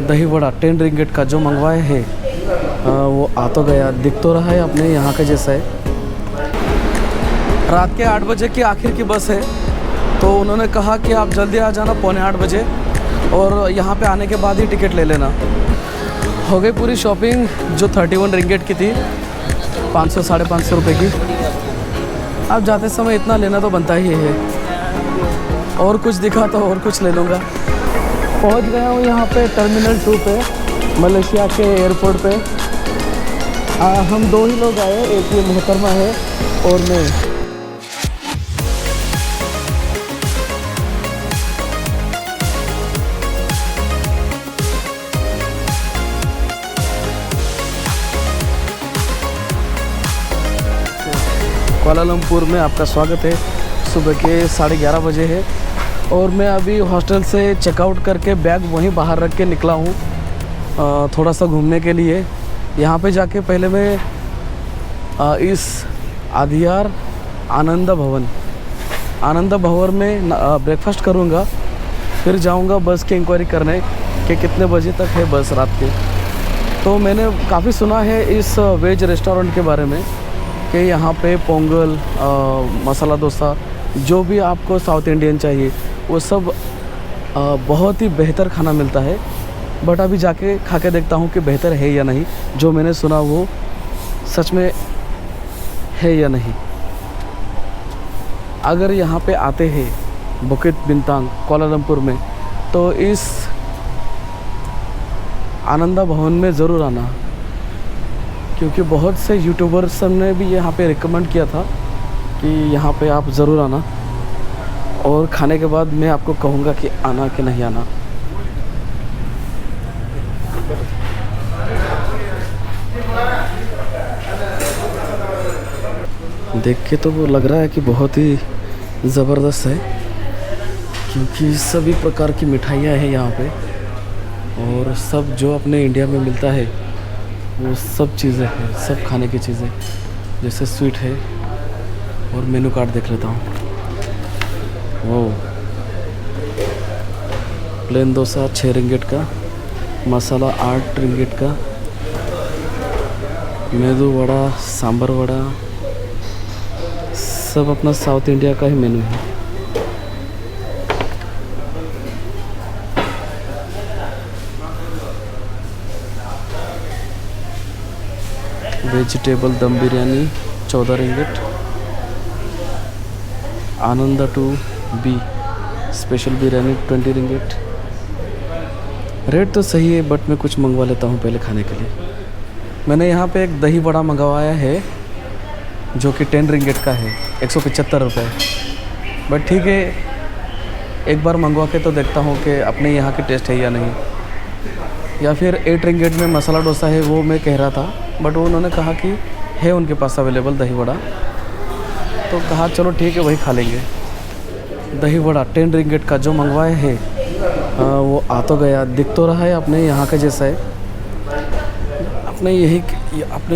दही वड़ा 10 रिंगिट का जो मंगवाए है वो आ तो गया, दिख तो रहा है अपने यहाँ के जैसा है। रात के 8 बजे की आखिर की बस है, तो उन्होंने कहा कि आप जल्दी आ जाना 7:45 बजे और यहाँ पे आने के बाद ही टिकट ले लेना। हो गई पूरी शॉपिंग जो 31 रिंगिट की थी, 500 साढ़े 500 रुपये की। अब जाते समय इतना लेना तो बनता ही है, और कुछ दिखा तो और कुछ ले लूँगा। पहुँच गया हूँ यहाँ पे टर्मिनल 2 पे, मलेशिया के एयरपोर्ट पे। हम 2 ही लोग आए, एक ये मोहतरमा है और मैं। कुआलालंपुर में आपका स्वागत है। सुबह के 11:30 बजे है और मैं अभी हॉस्टल से चेकआउट करके बैग वहीं बाहर रख के निकला हूँ थोड़ा सा घूमने के लिए। यहाँ पे जाके पहले मैं इस आदियार आनंद भवन में ब्रेकफास्ट करूँगा, फिर जाऊँगा बस की इंक्वायरी करने कि कितने बजे तक है बस रात के। तो मैंने काफ़ी सुना है इस वेज रेस्टोरेंट के बारे में कि यहाँ पे पोंगल, मसाला डोसा, जो भी आपको साउथ इंडियन चाहिए वो सब बहुत ही बेहतर खाना मिलता है। बट अभी जाके खा के देखता हूँ कि बेहतर है या नहीं, जो मैंने सुना वो सच में है या नहीं। अगर यहाँ पे आते हैं बुकित बिंतांग कुआलालंपुर में, तो इस आनंद भवन में ज़रूर आना, क्योंकि बहुत से यूट्यूबर्स ने भी यहाँ पे रिकमेंड किया था कि यहाँ पे आप ज़रूर आना, और खाने के बाद मैं आपको कहूँगा कि आना कि नहीं आना। देख के तो वो लग रहा है कि बहुत ही ज़बरदस्त है, क्योंकि सभी प्रकार की मिठाइयाँ हैं यहाँ पे, और सब जो अपने इंडिया में मिलता है वो सब चीज़ें हैं, सब खाने की चीज़ें। जैसे स्वीट है, और मेनू कार्ड देख लेता हूँ। वो प्लेन डोसा 6 रिंगिट का, मसाला 8 रिंगिट का, मेदू वड़ा, सांबर वड़ा, सब अपना साउथ इंडिया का ही मेनू है। वेजिटेबल दम बिरयानी 14 रिंगिट, आनंद 2B special biryani 20 ringgit. Rate तो सही है, बट मैं कुछ मंगवा लेता हूँ पहले खाने के लिए। मैंने यहाँ पे एक दही वड़ा मंगवाया है जो कि 10 रिंगिट का है, 175 रुपये। बट ठीक है, एक बार मंगवा के तो देखता हूँ कि अपने यहाँ की टेस्ट है या नहीं। या फिर 8 रिंगिट में मसाला डोसा है, वो मैं कह रहा था, बट वो उन्होंने कहा कि है उनके पास अवेलेबल दही वड़ा, तो कहा चलो ठीक है वही खा लेंगे। दही वड़ा 10 रिंगिट का जो मंगवाए है वो आ तो गया, दिख तो रहा है अपने यहाँ का जैसा है। अपने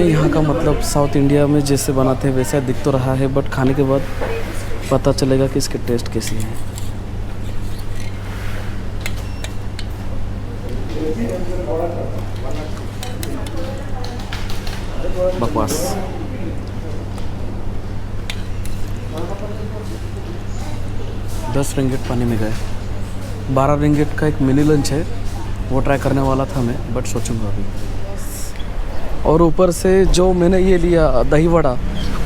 यहाँ का मतलब साउथ इंडिया में जैसे बनाते हैं वैसा दिख तो रहा है, बट खाने के बाद पता चलेगा कि इसकी टेस्ट कैसी है। बकवास। $10 रिंगिट पानी में गए। 12 रिंगिट का एक मिनी लंच है, वो ट्राई करने वाला था मैं, बट सोचूंगा अभी। और ऊपर से जो मैंने ये लिया दही वड़ा,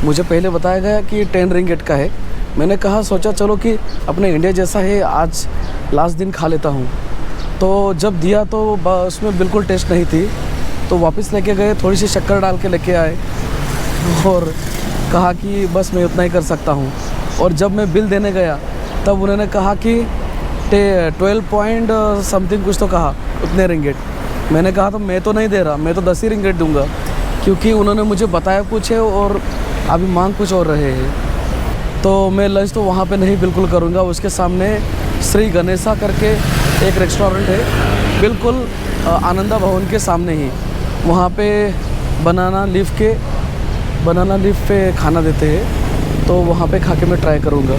मुझे पहले बताया गया कि 10 रिंगिट का है। मैंने कहा सोचा चलो कि अपने इंडिया जैसा है, आज लास्ट दिन खा लेता हूँ। तो जब दिया तो उसमें बिल्कुल टेस्ट नहीं थी, तो वापस लेके गए, थोड़ी सी शक्कर डाल के लेके आए और कहा कि बस मैं उतना ही कर सकता हूँ। और जब मैं बिल देने गया तब उन्होंने कहा कि 12 पॉइंट समथिंग कुछ तो कहा, उतने रिंगिट। मैंने कहा तो मैं तो नहीं दे रहा, मैं तो 10 ही रिंगिट दूंगा, क्योंकि उन्होंने मुझे बताया कुछ है और अभी मांग कुछ और रहे हैं। तो मैं लंच तो वहाँ पे नहीं बिल्कुल करूँगा। उसके सामने श्री गणेशा करके एक रेस्टोरेंट है, बिल्कुल आनंदा भवन के सामने ही। वहाँ पे बनाना लीफ पे खाना देते हैं, तो वहाँ पे खा के मैं ट्राई करूँगा।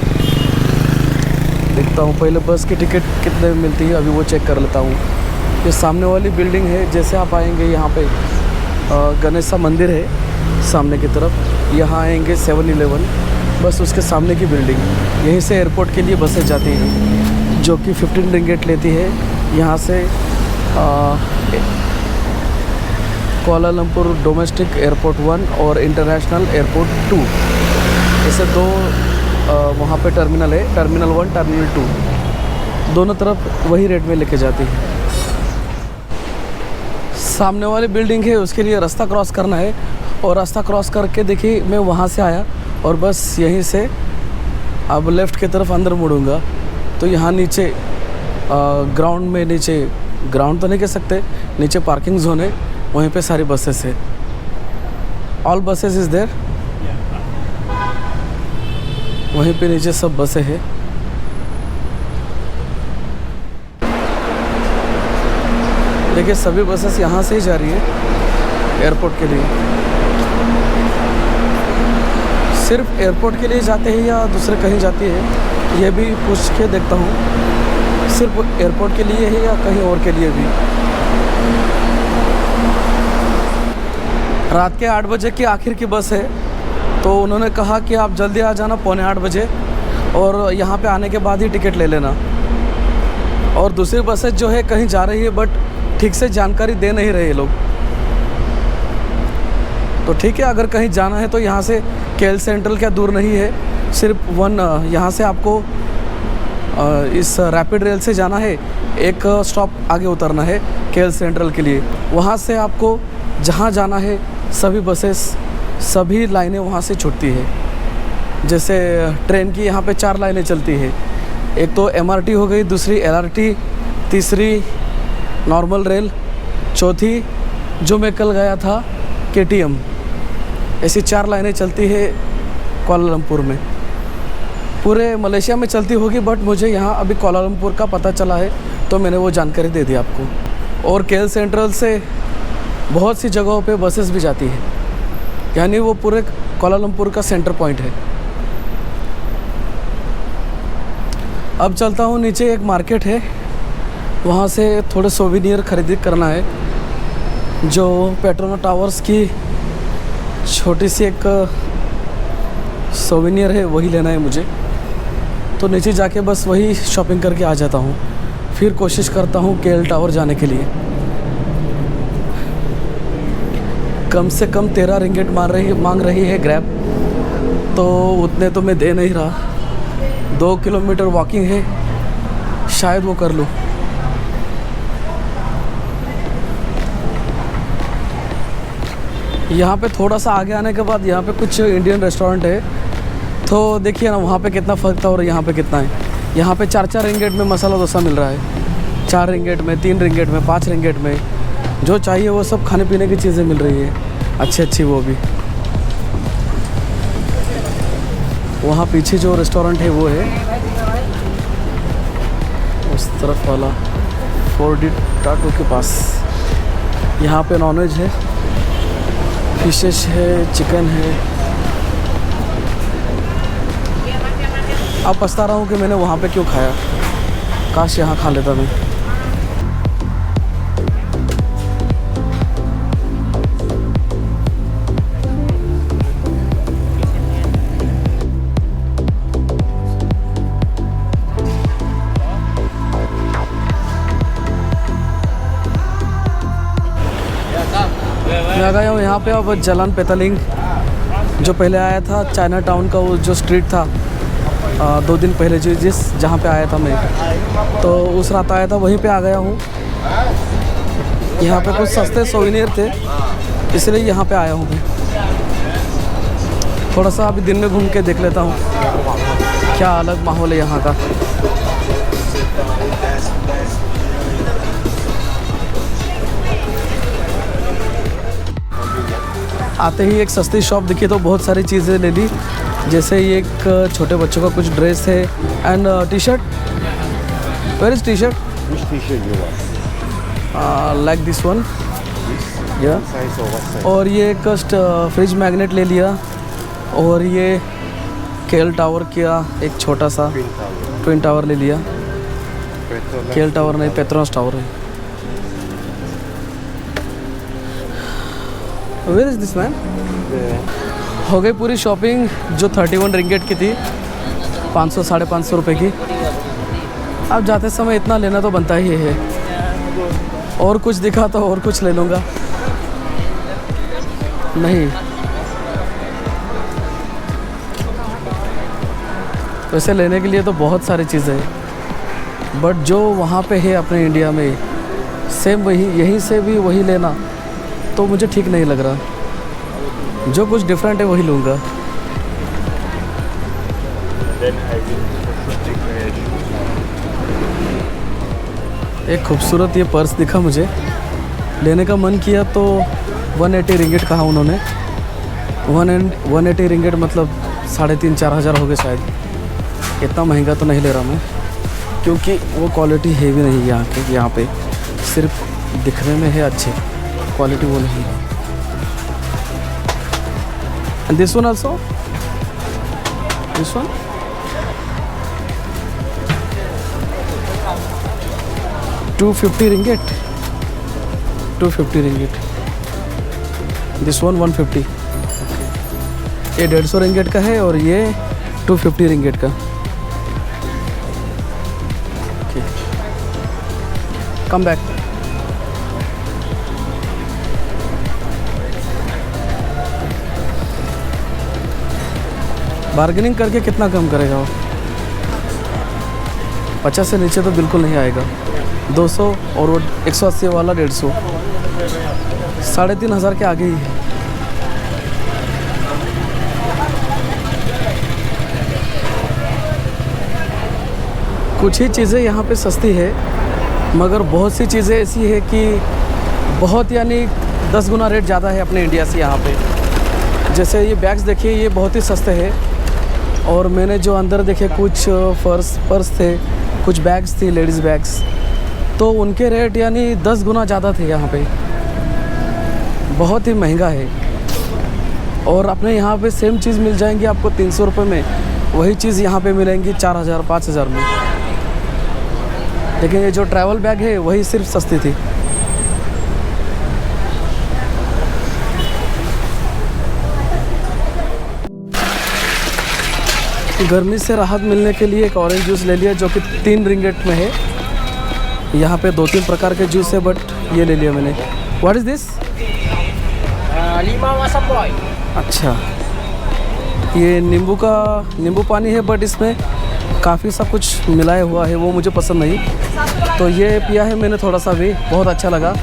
देखता हूँ पहले बस की टिकट कितने में मिलती है, अभी वो चेक कर लेता हूँ। ये सामने वाली बिल्डिंग है, जैसे आप आएंगे यहाँ पे गणेशा मंदिर है सामने की तरफ, यहाँ आएंगे 7-Eleven, बस उसके सामने की बिल्डिंग। यहीं से एयरपोर्ट के लिए बसें जाती हैं जो कि 15 रिंगेट लेती है यहाँ से कोलालमपुर डोमेस्टिक एयरपोर्ट 1 और इंटरनेशनल एयरपोर्ट 2, ऐसे दो वहाँ पे टर्मिनल है, टर्मिनल 1 टर्मिनल 2, दोनों तरफ वही रेट में लेके जाती है। सामने वाली बिल्डिंग है उसके लिए रास्ता क्रॉस करना है, और रास्ता क्रॉस करके देखिए मैं वहाँ से आया और बस यहीं से अब लेफ़्ट की तरफ अंदर मुड़ूंगा तो यहाँ नीचे ग्राउंड में, नीचे ग्राउंड तो नहीं कह सकते, नीचे पार्किंग जोन है, वहीं पे सारी बसेस है। ऑल बसेस इज़ देयर, वहीं पे नीचे सब बसें हैं। देखिए सभी बसेस यहाँ से ही जा रही है एयरपोर्ट के लिए। सिर्फ एयरपोर्ट के लिए जाते हैं या दूसरे कहीं जाती है, ये भी पूछ के देखता हूँ। सिर्फ एयरपोर्ट के लिए है या कहीं और के लिए भी? रात के 8 बजे की आखिर की बस है, तो उन्होंने कहा कि आप जल्दी आ जाना 7:45 बजे, और यहाँ पे आने के बाद ही टिकट ले लेना। और दूसरी बसें जो है कहीं जा रही है बट ठीक से जानकारी दे नहीं रहे लोग। तो ठीक है, अगर कहीं जाना है तो यहाँ से केएल सेंट्रल क्या दूर नहीं है, सिर्फ यहाँ से आपको इस रैपिड रेल से जाना है, एक स्टॉप आगे उतरना है केएल सेंट्रल के लिए। वहाँ से आपको जहाँ जाना है सभी बसेस, सभी लाइनें वहाँ से छूटती है। जैसे ट्रेन की यहाँ पे 4 लाइनें चलती है, एक तो MRT हो गई, दूसरी LRT, तीसरी नॉर्मल रेल, चौथी जो मैं कल गया था KTM। ऐसी 4 लाइनें चलती है कोलालमपुर में। पूरे मलेशिया में चलती होगी बट मुझे यहाँ अभी कोलालमपुर का पता चला है तो मैंने वो जानकारी दे दी आपको। और केएल सेंट्रल से बहुत सी जगहों पे बसेस भी जाती है, यानी वो पूरे कोलालमपुर का सेंटर पॉइंट है। अब चलता हूँ नीचे, एक मार्केट है, वहाँ से थोड़े सोविनियर खरीदी करना है। जो पेट्रोना टावर्स की छोटी सी एक सोविनियर है वही लेना है मुझे, तो नीचे जाके बस वही शॉपिंग करके आ जाता हूँ। फिर कोशिश करता हूँ केएल टावर जाने के लिए। कम से कम 13 रिंगेट मांग रही है ग्रैब, तो उतने तो मैं दे नहीं रहा। 2 किलोमीटर वॉकिंग है, शायद वो कर लूँ। यहाँ पे थोड़ा सा आगे आने के बाद यहाँ पे कुछ इंडियन रेस्टोरेंट है, तो देखिए ना वहाँ पे कितना फ़र्क था और यहाँ पे कितना है। यहाँ पे 4-4 रिंगेट में मसाला डोसा मिल रहा है, 4 रिंगेट में, 3 रिंगेट में, 5 रिंगेट में, जो चाहिए वो सब खाने पीने की चीज़ें मिल रही है, अच्छी अच्छी वो भी। वहाँ पीछे जो रेस्टोरेंट है वो है उस तरफ वाला 4D टाटू के पास। यहाँ पे नॉनवेज है, फिशेस है, चिकन है। अब पछता रहा हूँ कि मैंने वहाँ पे क्यों खाया, काश यहाँ खा लेता मैं। मैं आ गया हूँ यहाँ पे अब जलान पेतालिंग, जो पहले आया था चाइना टाउन का, वो जो स्ट्रीट था 2 दिन पहले जहाँ पे आया था मैं, तो उस रात आया था वहीं पे आ गया हूँ। यहाँ पे कुछ सस्ते सोविनियर थे इसलिए यहाँ पे आया हूँ मैं। थोड़ा सा अभी दिन में घूम के देख लेता हूँ क्या अलग माहौल है यहाँ का। आते ही एक सस्ती शॉप दिखी तो बहुत सारी चीज़ें ले ली, जैसे ये एक छोटे बच्चों का कुछ ड्रेस है and T-shirt. Where is T-shirt? Like this one या। और ये एक फ्रिज मैग्नेट ले लिया, और ये केएल टावर का एक छोटा सा ट्विन टावर ले लिया। केएल टावर नहीं, पेट्रोनास टावर है। Where is this man? हो गई पूरी शॉपिंग जो 31 रिंगेट की थी, 500 550 रुपये की। अब जाते समय इतना लेना तो बनता ही है, और कुछ दिखा तो और कुछ ले लूँगा। नहीं, वैसे लेने के लिए तो बहुत सारी चीज़ें हैं, बट जो वहाँ पे है अपने इंडिया में सेम वही, यहीं से भी वही लेना तो मुझे ठीक नहीं लग रहा। जो कुछ डिफरेंट है वही लूँगा। एक खूबसूरत ये पर्स दिखा मुझे, लेने का मन किया तो 180 रिंगिट कहा उन्होंने। 180 रिंगिट मतलब 3,500-4 हज़ार हो गए शायद। इतना महंगा तो नहीं ले रहा मैं, क्योंकि वो क्वालिटी हेवी नहीं है यहाँ पे सिर्फ दिखने में है अच्छे, क्वालिटी वो नहीं है। And this one also, this one $250 ringgit, 250 ringgit. This one 150। ये 150 रिंगिट का है और ये 250 रिंगिट का। Come back. बार्गेनिंग करके कितना कम करेगा वो? 50 से नीचे तो बिल्कुल नहीं आएगा। 200 और वो 180 वाला 150, 3,500 के आगे ही है। कुछ ही चीज़ें यहाँ पे सस्ती है, मगर बहुत सी चीज़ें ऐसी है कि बहुत, यानी 10 गुना रेट ज़्यादा है अपने इंडिया से यहाँ पे। जैसे ये बैग्स देखिए, ये बहुत ही सस्ते हैं। और मैंने जो अंदर देखे कुछ पर्स थे, कुछ बैग्स थी, लेडीज़ बैग्स, तो उनके रेट यानी 10 गुना ज़्यादा थे यहाँ पे। बहुत ही महंगा है। और अपने यहाँ पे सेम चीज़ मिल जाएंगी आपको 300 रुपये में, वही चीज़ यहाँ पे मिलेंगी 4,000 5,000 में। लेकिन ये जो ट्रैवल बैग है वही सिर्फ सस्ती थी। गर्मी से राहत मिलने के लिए एक ऑरेंज जूस ले लिया जो कि 3 रिंगिट में है। यहाँ पे 2-3 प्रकार के जूस है, बट ये ले लिया मैंने। What is this? अच्छा, ये नींबू पानी है, बट इसमें काफ़ी सा कुछ मिलाया हुआ है, वो मुझे पसंद नहीं। तो ये पिया है मैंने थोड़ा सा भी, बहुत अच्छा लगा।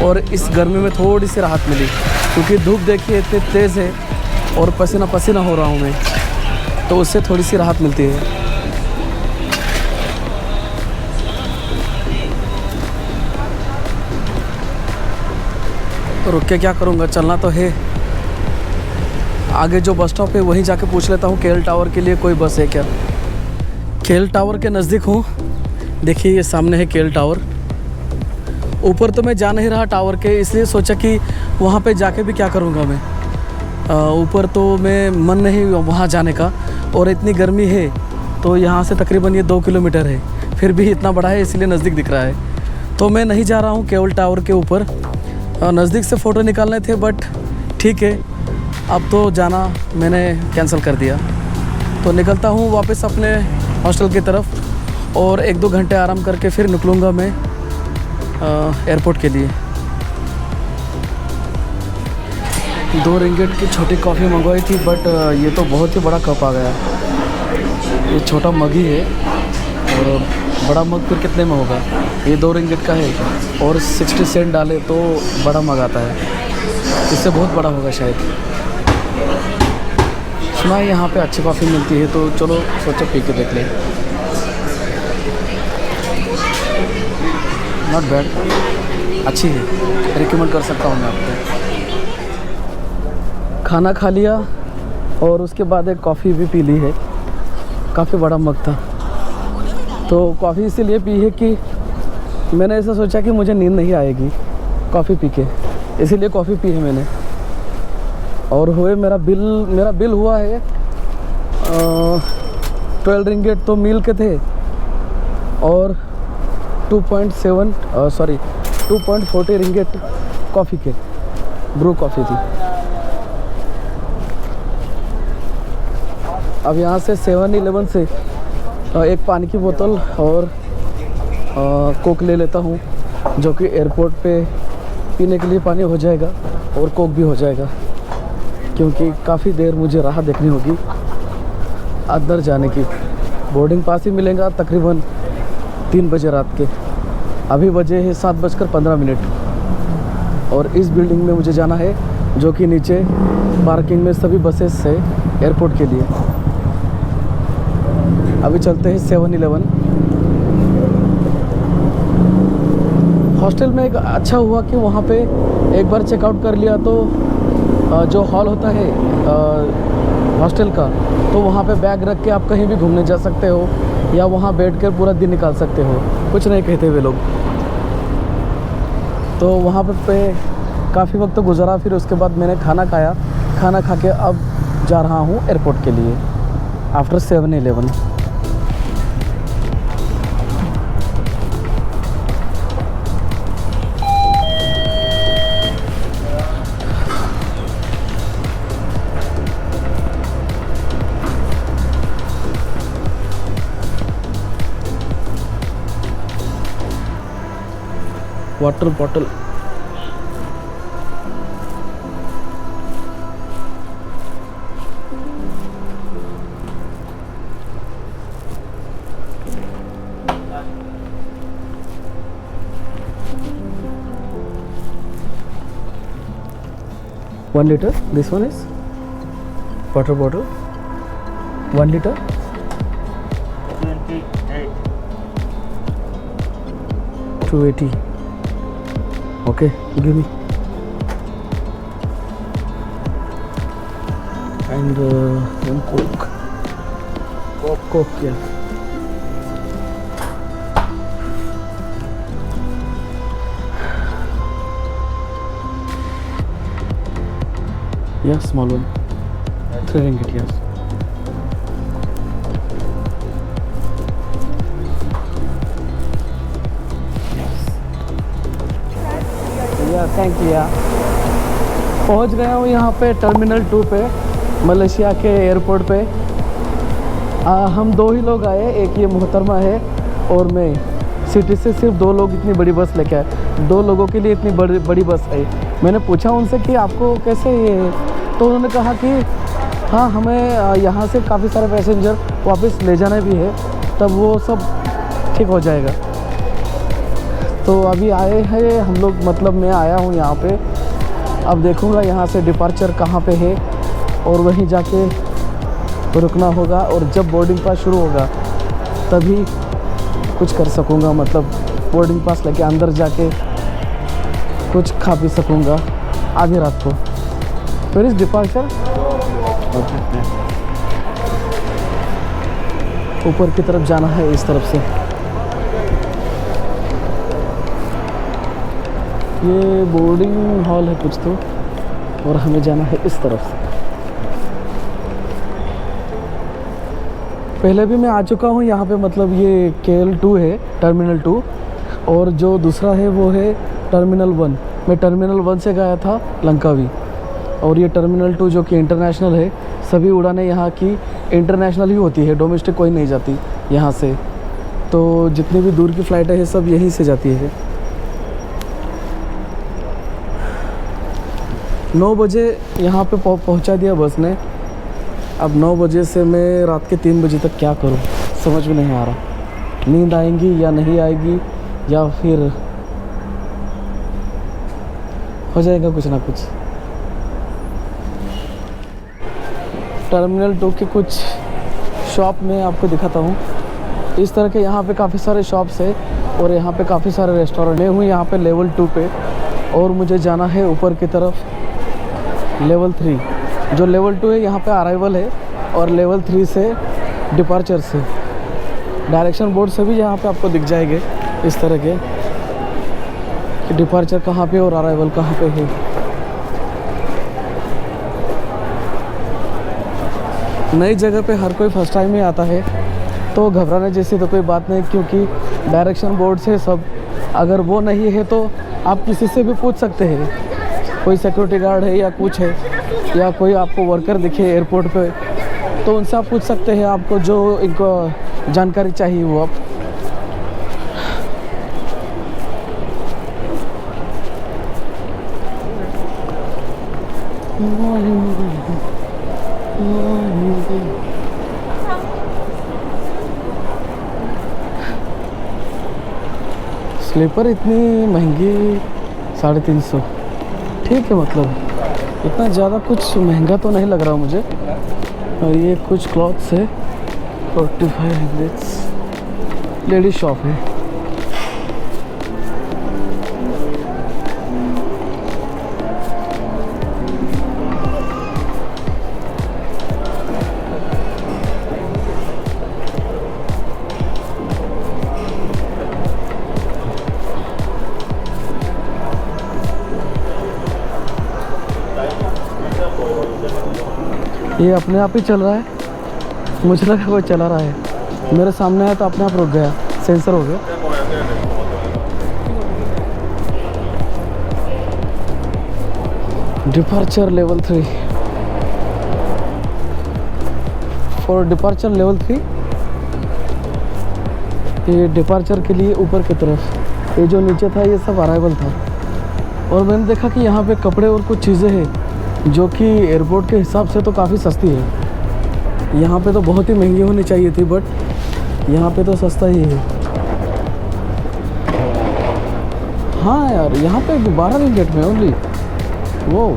और इस गर्मी में थोड़ी सी राहत मिली, क्योंकि धूप देखिए इतनी तेज़ है और पसीना पसीना हो रहा हूँ मैं, तो उससे थोड़ी सी राहत मिलती है। तो रुक के क्या करूँगा, चलना तो है। आगे जो बस स्टॉप है वहीं जाके पूछ लेता हूँ केएल टावर के लिए कोई बस है क्या। केएल टावर के नज़दीक हूँ, देखिए ये सामने है केएल टावर। ऊपर तो मैं जा नहीं रहा टावर के, इसलिए सोचा कि वहाँ पे जाके भी क्या करूँगा मैं। ऊपर तो मैं मन नहीं वहाँ जाने का, और इतनी गर्मी है। तो यहाँ से तकरीबन ये 2 किलोमीटर है, फिर भी इतना बड़ा है इसलिए नज़दीक दिख रहा है। तो मैं नहीं जा रहा हूँ केएल टावर के ऊपर। नज़दीक से फ़ोटो निकालने थे, बट ठीक है, अब तो जाना मैंने कैंसिल कर दिया। तो निकलता हूँ वापस अपने हॉस्टल की तरफ, और 1-2 घंटे आराम करके फिर निकलूँगा मैं एयरपोर्ट के लिए। 2 रिंगिट की छोटी कॉफ़ी मंगवाई थी, बट ये तो बहुत ही बड़ा कप आ गया। ये छोटा मग ही है, और बड़ा मग फिर कितने में होगा? ये 2 रिंगिट का है, और 60 सेंट डाले तो बड़ा मग आता है। इससे बहुत बड़ा होगा शायद। सुना है यहाँ पे अच्छी कॉफ़ी मिलती है, तो चलो सोचो पी के देख लें। नॉट बैड, अच्छी है, रिकमेंड कर सकता हूँ मैं आपको। खाना खा लिया और उसके बाद एक कॉफ़ी भी पी ली है। काफ़ी बड़ा मग था, तो कॉफ़ी इसीलिए पी है कि मैंने ऐसा सोचा कि मुझे नींद नहीं आएगी कॉफ़ी पी के, इसीलिए कॉफ़ी पी है मैंने। और हुए मेरा बिल हुआ है 12 रिंगिट तो मील के थे, और 2.40 रिंगिट कॉफ़ी के, ब्रू कॉफ़ी थी। अब यहाँ से 7-Eleven से एक पानी की बोतल और कोक ले लेता हूँ, जो कि एयरपोर्ट पे पीने के लिए पानी हो जाएगा और कोक भी हो जाएगा, क्योंकि काफ़ी देर मुझे राह देखनी होगी अंदर जाने की। बोर्डिंग पास ही मिलेगा तकरीबन 3 बजे रात के। अभी बजे है 7:15 और इस बिल्डिंग में मुझे जाना है, जो कि नीचे पार्किंग में सभी बसेस है एयरपोर्ट के लिए। अभी चलते हैं 7-Eleven। हॉस्टल में एक अच्छा हुआ कि वहाँ पे एक बार चेकआउट कर लिया तो जो हॉल होता है हॉस्टल का, तो वहाँ पे बैग रख के आप कहीं भी घूमने जा सकते हो या वहाँ बैठ कर पूरा दिन निकाल सकते हो, कुछ नहीं कहते वे लोग। तो वहाँ पे काफ़ी वक्त तो गुजारा। फिर उसके बाद मैंने खाना खाया, खाना खा के अब जा रहा हूँ एयरपोर्ट के लिए after 7-Eleven। Water bottle, one liter. This one is water bottle, 1 liter. 280. Okay, give me. And one Coke. Coke, yeah. Yeah, small one. 3 ringgit, yes. Thank you यार। पहुंच गया हूँ यहाँ पे टर्मिनल 2 पे, मलेशिया के एयरपोर्ट पे। हम 2 ही लोग आए, एक ये मोहतरमा है और मैं। सिटी से सिर्फ 2 लोग इतनी बड़ी बस लेके आए, 2 लोगों के लिए इतनी बड़ी बस आई। मैंने पूछा उनसे कि आपको कैसे ये, तो उन्होंने कहा कि हाँ हमें यहाँ से काफ़ी सारे पैसेंजर वापस ले जाना भी है, तब वो सब ठीक हो जाएगा। तो अभी आए हैं हम लोग, मतलब मैं आया हूँ यहाँ पे। अब देखूँगा यहाँ से डिपार्चर कहाँ पे है और वहीं जाके रुकना होगा, और जब बोर्डिंग पास शुरू होगा तभी कुछ कर सकूँगा, मतलब बोर्डिंग पास लेके अंदर जाके कुछ खा पी सकूँगा आधी रात को। फिर इस डिपार्चर ऊपर की तरफ जाना है, इस तरफ से। ये बोर्डिंग हॉल है कुछ तो, और हमें जाना है इस तरफ से। पहले भी मैं आ चुका हूँ यहाँ पे, मतलब ये KL2 है, टर्मिनल 2, और जो दूसरा है वो है टर्मिनल 1। मैं टर्मिनल 1 से गया था लंकावी, और ये टर्मिनल 2 जो कि इंटरनेशनल है। सभी उड़ानें यहाँ की इंटरनेशनल ही होती है, डोमेस्टिक कोई नहीं जाती यहाँ से। तो जितनी भी दूर की फ़्लाइटें हैं सब यहीं से जाती है। 9 बजे यहाँ पे पहुँचा दिया बस ने। अब 9 बजे से मैं रात के 3 बजे तक क्या करूँ, समझ में नहीं आ रहा। नींद आएगी या नहीं आएगी, या फिर हो जाएगा कुछ ना कुछ। टर्मिनल 2 के कुछ शॉप में आपको दिखाता हूँ। इस तरह के यहाँ पे काफ़ी सारे शॉप्स है, और यहाँ पे काफ़ी सारे रेस्टोरेंट। मैं हूँ यहाँ पे लेवल 2 पे, और मुझे जाना है ऊपर की तरफ लेवल 3। जो लेवल 2 है यहाँ पे अराइवल है, और लेवल 3 से डिपार्चर से। डायरेक्शन बोर्ड से भी यहाँ पे आपको दिख जाएंगे इस तरह के कि डिपार्चर कहाँ पे और अराइवल कहाँ पे है। नई जगह पे हर कोई फर्स्ट टाइम ही आता है, तो घबराने जैसी तो कोई बात नहीं, क्योंकि डायरेक्शन बोर्ड से सब। अगर वो नहीं है तो आप किसी से भी पूछ सकते हैं, कोई सिक्योरिटी गार्ड है या कुछ है, या कोई आपको वर्कर दिखे एयरपोर्ट पे तो उनसे आप पूछ सकते हैं, आपको जो इनको जानकारी चाहिए वो आप। स्लीपर इतनी महंगी 350, ठीक है, मतलब इतना ज़्यादा कुछ महंगा तो नहीं लग रहा मुझे। और ये कुछ क्लॉथ्स है 4500, लेडीज शॉप है। ये अपने आप ही चल रहा है, मुझे लगा कोई चला रहा है। मेरे सामने आया तो अपने आप रुक गया, सेंसर हो गया। Departure level 3, for departure level 3। ये डिपार्चर के लिए ऊपर की तरफ, ये जो नीचे था ये सब अराइवल था। और मैंने देखा कि यहाँ पे कपड़े और कुछ चीज़ें हैं जो कि एयरपोर्ट के हिसाब से तो काफ़ी सस्ती है। यहाँ पे तो बहुत ही महंगी होनी चाहिए थी, बट यहाँ पे तो सस्ता ही है। हाँ यार, यहाँ पे 12 रिंगेट में ओनली, वो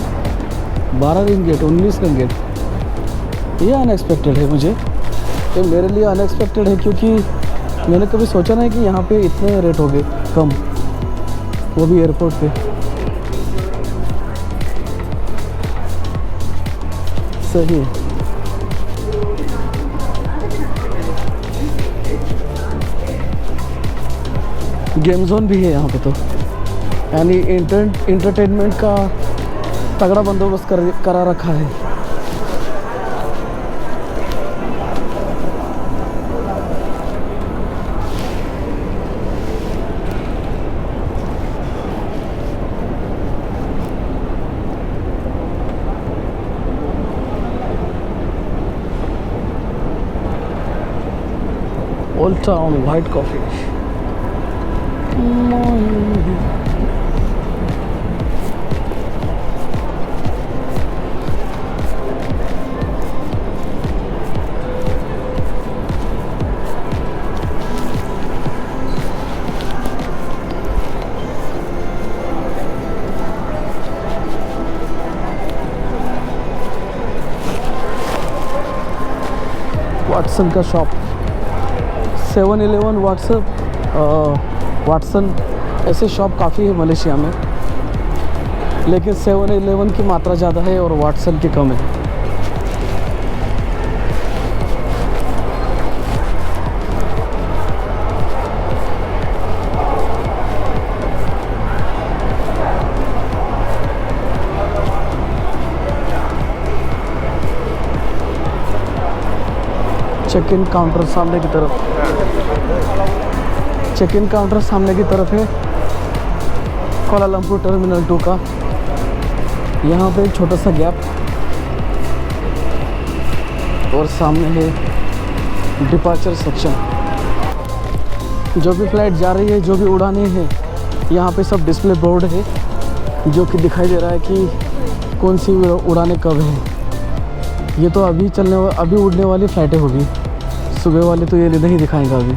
12 रिंगेट, 19 रिंगेट। ये अनएक्सपेक्टेड है मुझे, ये मेरे लिए अनएक्सपेक्टेड है, क्योंकि मैंने कभी सोचा नहीं कि यहाँ पे इतने रेट हो गए कम, वो भी एयरपोर्ट पे। सही है। गेम जोन भी है यहाँ पे तो, यानी इंटरटेनमेंट का तगड़ा बंदोबस्त करा रखा है। Old town white coffee. Watson का शॉप, 7-Eleven, वाटसन, ऐसे शॉप काफ़ी है मलेशिया में, लेकिन 7-Eleven की मात्रा ज़्यादा है और वाटसन की कम है। चेक इन काउंटर सामने की तरफ, चेक इन काउंटर सामने की तरफ है कोलालमपुर टर्मिनल 2 का। यहाँ पे एक छोटा सा गैप और सामने है डिपार्चर सेक्शन। जो भी फ्लाइट जा रही है, जो भी उड़ानें हैं, यहाँ पे सब डिस्प्ले बोर्ड है जो कि दिखाई दे रहा है कि कौन सी उड़ानें कब है। ये तो अभी उड़ने वाली फ़्लाइटें होगी, सुबह वाले तो ये नहीं दिखाएंगा अभी।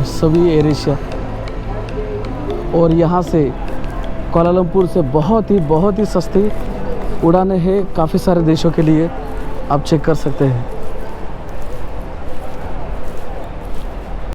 सभी एयर एशिया, और यहाँ से कोलालमपुर से बहुत ही सस्ती उड़ानें हैं काफ़ी सारे देशों के लिए, आप चेक कर सकते हैं।